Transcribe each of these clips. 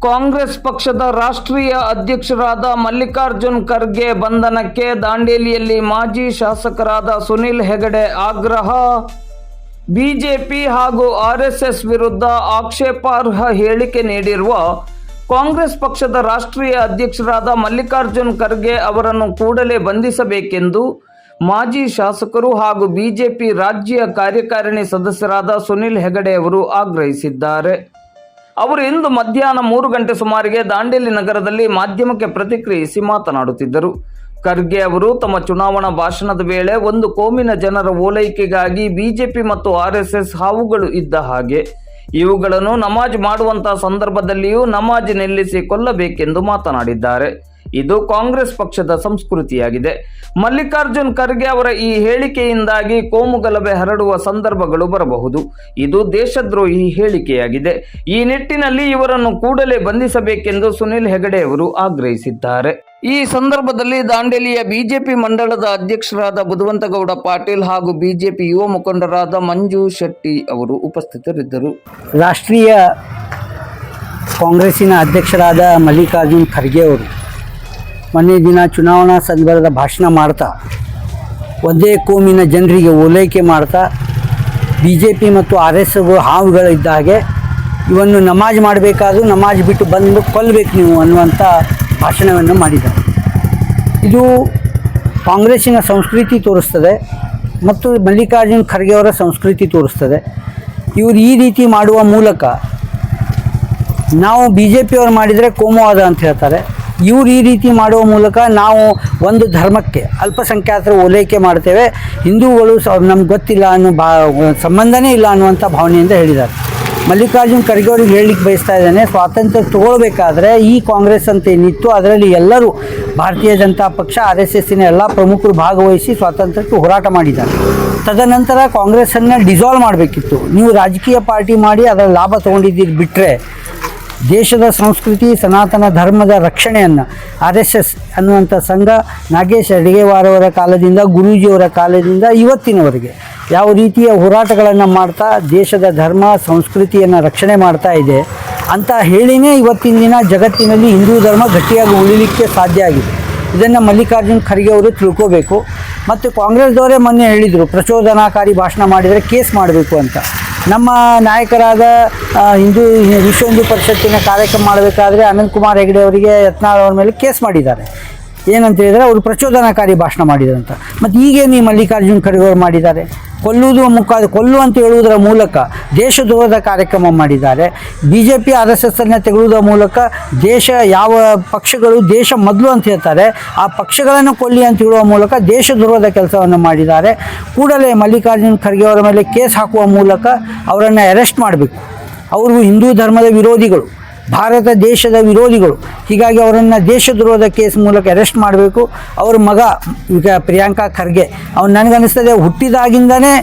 ಕಾಂಗ್ರೆಸ್ ಪಕ್ಷದ ರಾಷ್ಟ್ರೀಯ ಅಧ್ಯಕ್ಷರಾದ ಮಲ್ಲಿಕಾರ್ಜುನ್ ಖರ್ಗೆ ಬಂಧನಕ್ಕೆ ದಾಂಡೇಲಿಯಲ್ಲಿ ಮಾಜಿ ಶಾಸಕರಾದ ಸುನಿಲ್ ಹೆಗಡೆ ಆಗ್ರಹ. ಬಿಜೆಪಿ ಹಾಗೂ ಆರ್ಎಸ್ಎಸ್ ವಿರುದ್ಧ ಆಕ್ಷೇಪಾರ್ಹ ಹೇಳಿಕೆ ನೀಡಿರುವ ಕಾಂಗ್ರೆಸ್ ಪಕ್ಷದ ರಾಷ್ಟ್ರೀಯ ಅಧ್ಯಕ್ಷರಾದ ಮಲ್ಲಿಕಾರ್ಜುನ್ ಖರ್ಗೆ ಅವರನ್ನು ಕೂಡಲೇ ಬಂಧಿಸಬೇಕೆಂದು ಮಾಜಿ ಶಾಸಕರು ಹಾಗೂ ಬಿಜೆಪಿ ರಾಜ್ಯ ಕಾರ್ಯಕಾರಿಣಿ ಸದಸ್ಯರಾದ ಸುನಿಲ್ ಹೆಗಡೆ ಅವರು ಆಗ್ರಹಿಸಿದ್ದಾರೆ. ಅವರು ಇಂದು ಮಧ್ಯಾಹ್ನ 3 ಗಂಟೆ ಸುಮಾರಿಗೆ ದಾಂಡೇಲಿ ನಗರದಲ್ಲಿ ಮಾಧ್ಯಮಕ್ಕೆ ಪ್ರತಿಕ್ರಿಯಿಸಿ ಮಾತನಾಡುತ್ತಿದ್ದರು. ಖರ್ಗೆ ಅವರು ತಮ್ಮ ಚುನಾವಣಾ ಭಾಷಣದ ವೇಳೆ ಒಂದು ಕೋಮಿನ ಜನರ ಓಲೈಕೆಗಾಗಿ ಬಿಜೆಪಿ ಮತ್ತು ಆರ್ಎಸ್ಎಸ್ ಹಾವುಗಳು ಇದ್ದ ಹಾಗೆ, ಇವುಗಳನ್ನು ನಮಾಜ್ ಮಾಡುವಂತಹ ಸಂದರ್ಭದಲ್ಲಿಯೂ ನಮಾಜ್ ನಿಲ್ಲಿಸಿ ಕೊಲ್ಲಬೇಕೆಂದು ಮಾತನಾಡಿದ್ದಾರೆ. ಇದು ಕಾಂಗ್ರೆಸ್ ಪಕ್ಷದ ಸಂಸ್ಕೃತಿಯಾಗಿದೆ. ಮಲ್ಲಿಕಾರ್ಜುನ್ ಖರ್ಗೆ ಅವರ ಈ ಹೇಳಿಕೆಯಿಂದಾಗಿ ಕೋಮುಗಲಭೆ ಹರಡುವ ಸಂದರ್ಭಗಳು ಬರಬಹುದು. ಇದು ದೇಶದ್ರೋಹಿ ಹೇಳಿಕೆಯಾಗಿದೆ. ಈ ನಿಟ್ಟಿನಲ್ಲಿ ಇವರನ್ನು ಕೂಡಲೇ ಬಂಧಿಸಬೇಕೆಂದು ಸುನಿಲ್ ಹೆಗಡೆ ಅವರು ಆಗ್ರಹಿಸಿದ್ದಾರೆ. ಈ ಸಂದರ್ಭದಲ್ಲಿ ದಾಂಡೇಲಿಯ ಬಿಜೆಪಿ ಮಂಡಳದ ಅಧ್ಯಕ್ಷರಾದ ಬುಧವಂತಗೌಡ ಪಾಟೀಲ್ ಹಾಗೂ ಬಿಜೆಪಿ ಯುವ ಮುಖಂಡರಾದ ಮಂಜು ಶೆಟ್ಟಿ ಅವರು ಉಪಸ್ಥಿತರಿದ್ದರು. ರಾಷ್ಟ್ರೀಯ ಕಾಂಗ್ರೆಸ್ಸಿನ ಅಧ್ಯಕ್ಷರಾದ ಮಲ್ಲಿಕಾರ್ಜುನ್ ಖರ್ಗೆ ಅವರು ಮೊನ್ನೆ ದಿನ ಚುನಾವಣಾ ಸಂದರ್ಭದ ಭಾಷಣ ಮಾಡ್ತಾ ಒಂದೇ ಕೋಮಿನ ಜನರಿಗೆ ಓಲೈಕೆ ಮಾಡ್ತಾ ಬಿಜೆಪಿ ಮತ್ತು ಆರ್ಎಸ್ಎಸ್ ಹಾವುಗಳಿದ್ದ ಹಾಗೆ ಇವನ್ನು ನಮಾಜ್ ಮಾಡಬೇಕಾದ್ರೂ ನಮಾಜ್ ಬಿಟ್ಟು ಬಂದು ಕೊಲ್ಲಬೇಕು ನೀವು ಅನ್ನುವಂಥ ಭಾಷಣವನ್ನು ಮಾಡಿದ್ದಾರೆ. ಇದು ಕಾಂಗ್ರೆಸ್ಸಿನ ಸಂಸ್ಕೃತಿ ತೋರಿಸ್ತದೆ ಮತ್ತು ಮಲ್ಲಿಕಾರ್ಜುನ್ ಖರ್ಗೆ ಅವರ ಸಂಸ್ಕೃತಿ ತೋರಿಸ್ತದೆ. ಇವರು ಈ ರೀತಿ ಮಾಡುವ ಮೂಲಕ ನಾವು ಬಿಜೆಪಿಯವರು ಮಾಡಿದರೆ ಕೋಮುವಾದ ಅಂತ ಹೇಳ್ತಾರೆ. ಇವರು ಈ ರೀತಿ ಮಾಡುವ ಮೂಲಕ ನಾವು ಒಂದು ಧರ್ಮಕ್ಕೆ ಅಲ್ಪಸಂಖ್ಯಾತರ ಓಲೈಕೆ ಮಾಡ್ತೇವೆ, ಹಿಂದೂಗಳು ನಮ್ಗೆ ಗೊತ್ತಿಲ್ಲ ಅನ್ನೋ ಸಂಬಂಧನೇ ಇಲ್ಲ ಅನ್ನುವಂಥ ಭಾವನೆಯಿಂದ ಹೇಳಿದ್ದಾರೆ. ಮಲ್ಲಿಕಾರ್ಜುನ್ ಖರ್ಗೆ ಅವ್ರಿಗೆ ಹೇಳಲಿಕ್ಕೆ ಬಯಸ್ತಾ ಇದ್ದಾನೆ, ಸ್ವಾತಂತ್ರ್ಯ ತಗೊಳ್ಬೇಕಾದ್ರೆ ಈ ಕಾಂಗ್ರೆಸ್ ಅಂತ ಏನಿತ್ತು ಅದರಲ್ಲಿ ಎಲ್ಲರೂ ಭಾರತೀಯ ಜನತಾ ಪಕ್ಷ ಆರ್ಎಸ್ಎಸ್ಸಿನ ಎಲ್ಲ ಪ್ರಮುಖರು ಭಾಗವಹಿಸಿ ಸ್ವಾತಂತ್ರ್ಯಕ್ಕೆ ಹೋರಾಟ ಮಾಡಿದ್ದಾರೆ. ತದನಂತರ ಕಾಂಗ್ರೆಸ್ಸನ್ನು ಡಿಸಾಲ್ವ್ ಮಾಡಬೇಕಿತ್ತು. ನೀವು ರಾಜಕೀಯ ಪಾರ್ಟಿ ಮಾಡಿ ಅದರ ಲಾಭ ತೊಗೊಂಡಿದ್ದೀರಿ ಬಿಟ್ಟರೆ ದೇಶದ ಸಂಸ್ಕೃತಿ ಸನಾತನ ಧರ್ಮದ ರಕ್ಷಣೆಯನ್ನು RSS ಅನ್ನುವಂಥ ಸಂಘ ನಾಗೇಶ್ ಅಡಿಗೆವಾರವರ ಕಾಲದಿಂದ ಗುರೂಜಿಯವರ ಕಾಲದಿಂದ ಇವತ್ತಿನವರೆಗೆ ಯಾವ ರೀತಿಯ ಹೋರಾಟಗಳನ್ನು ಮಾಡ್ತಾ ದೇಶದ ಧರ್ಮ ಸಂಸ್ಕೃತಿಯನ್ನು ರಕ್ಷಣೆ ಮಾಡ್ತಾ ಇದೆ ಅಂತ ಹೇಳಿನೇ ಇವತ್ತಿನ ದಿನ ಜಗತ್ತಿನಲ್ಲಿ ಹಿಂದೂ ಧರ್ಮ ಗಟ್ಟಿಯಾಗಿ ಉಳಿಲಿಕ್ಕೆ ಸಾಧ್ಯ ಆಗಿದೆ. ಇದನ್ನು ಮಲ್ಲಿಕಾರ್ಜುನ್ ಖರ್ಗೆ ಅವರು ತಿಳ್ಕೋಬೇಕು. ಮತ್ತು ಕಾಂಗ್ರೆಸ್ದವರೇ ಮೊನ್ನೆ ಹೇಳಿದರು, ಪ್ರಚೋದನಾಕಾರಿ ಭಾಷಣ ಮಾಡಿದರೆ ಕೇಸ್ ಮಾಡಬೇಕು ಅಂತ. ನಮ್ಮ ನಾಯಕರಾದ ವಿಶ್ವ ಹಿಂದೂ ಪರಿಷತ್ತಿನ ಕಾರ್ಯಕ್ರಮ ಮಾಡಬೇಕಾದ್ರೆ ಅನಂತ್ ಕುಮಾರ್ ಹೆಗಡೆ ಅವರಿಗೆ ಯತ್ನಾಳ್ ಅವ್ರ ಮೇಲೆ ಕೇಸ್ ಮಾಡಿದ್ದಾರೆ. ಏನಂತ ಹೇಳಿದರೆ ಅವರು ಪ್ರಚೋದನಾಕಾರಿ ಭಾಷಣ ಮಾಡಿದರು ಅಂತ. ಮತ್ತು ಈಗೇನು ಈ ಮಲ್ಲಿಕಾರ್ಜುನ್ ಖರ್ಗೆ ಅವರು ಮಾಡಿದ್ದಾರೆ, ಕೊಲ್ಲು ಅಂತ ಹೇಳುವುದರ ಮೂಲಕ ದೇಶದ್ರೋಹದ ಕಾರ್ಯಕ್ರಮ ಮಾಡಿದ್ದಾರೆ. ಬಿಜೆಪಿ RSSನ್ನು ತೆಗೆದುವುದರ ಮೂಲಕ ದೇಶ ಯಾವ ಪಕ್ಷಗಳು ದೇಶ ಮೊದಲು ಅಂತ ಹೇಳ್ತಾರೆ ಆ ಪಕ್ಷಗಳನ್ನು ಕೊಲ್ಲಿ ಅಂತ ಹೇಳುವ ಮೂಲಕ ದೇಶದ್ರೋಹದ ಕೆಲಸವನ್ನು ಮಾಡಿದ್ದಾರೆ. ಕೂಡಲೇ ಮಲ್ಲಿಕಾರ್ಜುನ್ ಖರ್ಗೆ ಅವರ ಮೇಲೆ ಕೇಸ್ ಹಾಕುವ ಮೂಲಕ ಅವರನ್ನು ಅರೆಸ್ಟ್ ಮಾಡಬೇಕು. ಅವರು ಹಿಂದೂ ಧರ್ಮದ ವಿರೋಧಿಗಳು, ಭಾರತ ದೇಶದ ವಿರೋಧಿಗಳು. ಹೀಗಾಗಿ ಅವರನ್ನು ದೇಶದ್ರೋಹದ ಕೇಸ್ ಮೂಲಕ ಅರೆಸ್ಟ್ ಮಾಡಬೇಕು. ಅವ್ರ ಮಗ ಈಗ ಪ್ರಿಯಾಂಕಾ ಖರ್ಗೆ ಅವ್ನು ನನಗನ್ನಿಸ್ತದೆ ಹುಟ್ಟಿದಾಗಿಂದನೇ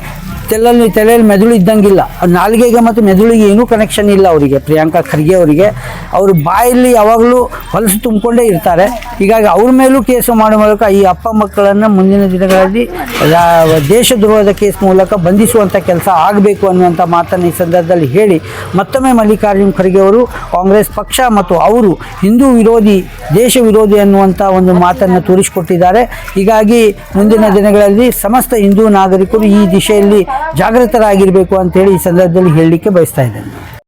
ತಲೆಯಲ್ಲಿ ಮೆದುಳು ಇದ್ದಂಗಿಲ್ಲ. ನಾಲಿಗೆಗೆ ಮತ್ತು ಮೆದುಳಿಗೆ ಏನೂ ಕನೆಕ್ಷನ್ ಇಲ್ಲ ಅವರಿಗೆ, ಪ್ರಿಯಾಂಕಾ ಖರ್ಗೆ ಅವರಿಗೆ. ಅವರು ಬಾಯಲ್ಲಿ ಯಾವಾಗಲೂ ಹೊಲಸು ತುಂಬಿಕೊಂಡೇ ಇರ್ತಾರೆ. ಹೀಗಾಗಿ ಅವ್ರ ಮೇಲೂ ಕೇಸು ಮಾಡುವ ಮೂಲಕ ಈ ಅಪ್ಪ ಮಕ್ಕಳನ್ನು ಮುಂದಿನ ದಿನಗಳಲ್ಲಿ ದೇಶದ್ರೋಹದ ಕೇಸ್ ಮೂಲಕ ಬಂಧಿಸುವಂಥ ಕೆಲಸ ಆಗಬೇಕು ಅನ್ನುವಂಥ ಮಾತನ್ನು ಈ ಸಂದರ್ಭದಲ್ಲಿ ಹೇಳಿ ಮತ್ತೊಮ್ಮೆ ಮಲ್ಲಿಕಾರ್ಜುನ್ ಖರ್ಗೆ ಅವರು ಕಾಂಗ್ರೆಸ್ ಪಕ್ಷ ಮತ್ತು ಅವರು ಹಿಂದೂ ವಿರೋಧಿ ದೇಶ ವಿರೋಧಿ ಅನ್ನುವಂಥ ಒಂದು ಮಾತನ್ನು ತೋರಿಸಿಕೊಟ್ಟಿದ್ದಾರೆ. ಹೀಗಾಗಿ ಮುಂದಿನ ದಿನಗಳಲ್ಲಿ ಸಮಸ್ತ ಹಿಂದೂ ನಾಗರಿಕರು ಈ ದಿಶೆಯಲ್ಲಿ ಜಾಗೃತರಾಗಿರಬೇಕು ಅಂತೇಳಿ ಈ ಸಂದರ್ಭದಲ್ಲಿ ಹೇಳಲಿಕ್ಕೆ ಬಯಸ್ತಾ ಇದ್ದೇನೆ.